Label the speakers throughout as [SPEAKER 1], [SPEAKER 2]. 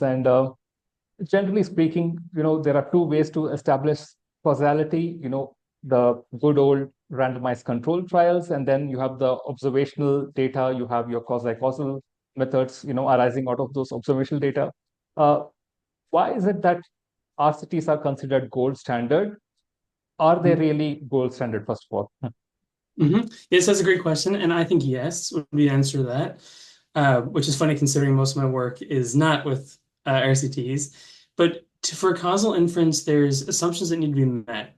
[SPEAKER 1] And generally speaking, there are two ways to establish causality, the good old randomized control trials, and then you have the observational data, you have your quasi-causal methods, arising out of those observational data. Why is it that RCTs are considered gold standard? Are they really gold standard, first of all?
[SPEAKER 2] Yes, that's a great question. And I think yes would be the answer to that, which is funny considering most of my work is not with RCTs. But for causal inference, there's assumptions that need to be met.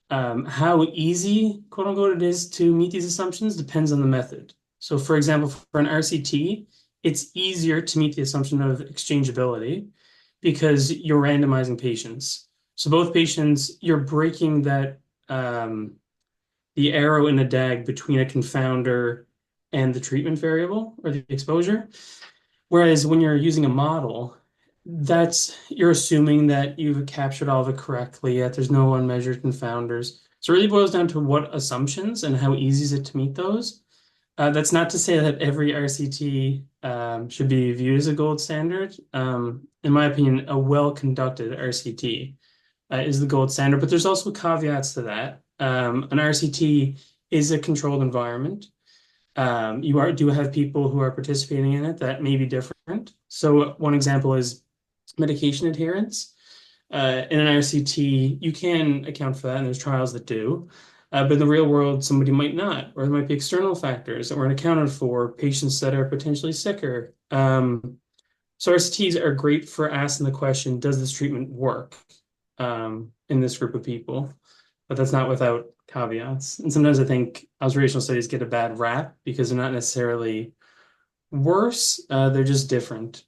[SPEAKER 2] How easy, quote unquote, it is to meet these assumptions depends on the method. So, for example, for an RCT, it's easier to meet the assumption of exchangeability because you're randomizing patients. So both patients, you're breaking that the arrow in a DAG between a confounder and the treatment variable or the exposure. Whereas when you're using a model, you're assuming that you've captured all of it correctly, yet there's no unmeasured confounders. So it really boils down to what assumptions and how easy is it to meet those. That's not to say that every RCT should be viewed as a gold standard. In my opinion, a well-conducted RCT is the gold standard, but there's also caveats to that. An RCT is a controlled environment. You do have people who are participating in it that may be different. So one example is medication adherence. In an RCT, you can account for that, and there's trials that do. But in the real world, somebody might not, or there might be external factors that weren't accounted for, patients that are potentially sicker. So RCTs are great for asking the question, does this treatment work in this group of people? But that's not without caveats. And sometimes I think observational studies get a bad rap because they're not necessarily worse, they're just different.